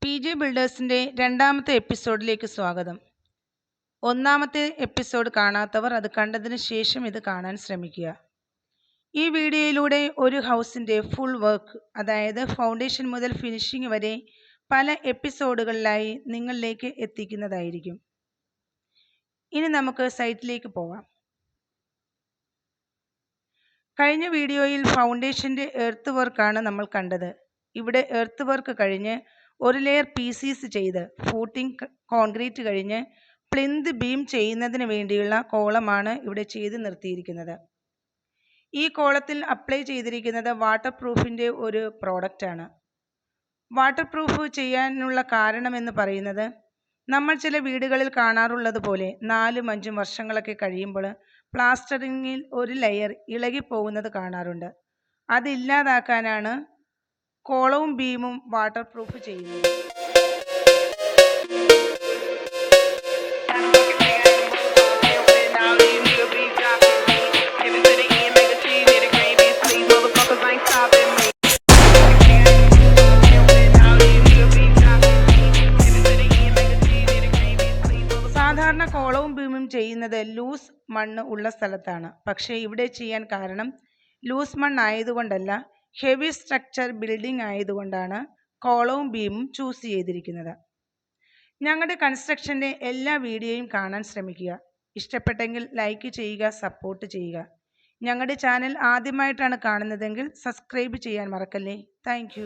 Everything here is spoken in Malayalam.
PJ ബിൽഡേഴ്സിൻ്റെ രണ്ടാമത്തെ എപ്പിസോഡിലേക്ക് സ്വാഗതം. ഒന്നാമത്തെ എപ്പിസോഡ് കാണാത്തവർ അത് കണ്ടതിന് ശേഷം ഇത് കാണാൻ ശ്രമിക്കുക. ഈ വീഡിയോയിലൂടെ ഒരു ഹൗസിൻ്റെ ഫുൾ വർക്ക്, അതായത് ഫൗണ്ടേഷൻ മുതൽ ഫിനിഷിംഗ് വരെ പല എപ്പിസോഡുകളിലായി നിങ്ങളിലേക്ക് എത്തിക്കുന്നതായിരിക്കും. ഇനി നമുക്ക് സൈറ്റിലേക്ക് പോകാം. കഴിഞ്ഞ വീഡിയോയിൽ ഫൗണ്ടേഷൻ്റെ എർത്ത് വർക്കാണ് നമ്മൾ കണ്ടത്. ഇവിടെ എർത്ത് വർക്ക് കഴിഞ്ഞ് ഒരു ലെയർ PCs ചെയ്ത് ഫൂട്ടിംഗ് കോൺക്രീറ്റ് കഴിഞ്ഞ് പ്ലിന്ത് ബീം ചെയ്യുന്നതിന് വേണ്ടിയുള്ള കോളമാണ് ഇവിടെ ചെയ്ത് നിർത്തിയിരിക്കുന്നത്. ഈ കോളത്തിൽ അപ്ലൈ ചെയ്തിരിക്കുന്നത് വാട്ടർ പ്രൂഫിൻ്റെ ഒരു പ്രോഡക്റ്റാണ്. വാട്ടർ പ്രൂഫ് ചെയ്യാനുള്ള കാരണമെന്ന് പറയുന്നത്, നമ്മൾ ചില വീടുകളിൽ കാണാറുള്ളത് പോലെ 4-5 വർഷങ്ങളൊക്കെ കഴിയുമ്പോൾ പ്ലാസ്റ്ററിങ്ങിൽ ഒരു ലെയർ ഇളകിപ്പോകുന്നത് കാണാറുണ്ട്. അതില്ലാതാക്കാനാണ് കോളവും ബീമും വാട്ടർ പ്രൂഫ് ചെയ്യുന്നത്. സാധാരണ കോളവും ബീമും ചെയ്യുന്നത് ലൂസ് മണ്ണ് ഉള്ള സ്ഥലത്താണ്. പക്ഷേ ഇവിടെ ചെയ്യാൻ കാരണം ലൂസ് മണ്ണായതുകൊണ്ടല്ല, ഹെവി സ്ട്രക്ചർ ബിൽഡിംഗ് ആയതുകൊണ്ടാണ് കോളവും ബീമും ചൂസ് ചെയ്തിരിക്കുന്നത്. ഞങ്ങളുടെ കൺസ്ട്രക്ഷൻ്റെ എല്ലാ വീഡിയോയും കാണാൻ ശ്രമിക്കുക. ഇഷ്ടപ്പെട്ടെങ്കിൽ ലൈക്ക് ചെയ്യുക, സപ്പോർട്ട് ചെയ്യുക. ഞങ്ങളുടെ ചാനൽ ആദ്യമായിട്ടാണ് കാണുന്നതെങ്കിൽ സബ്സ്ക്രൈബ് ചെയ്യാൻ മറക്കല്ലേ. താങ്ക്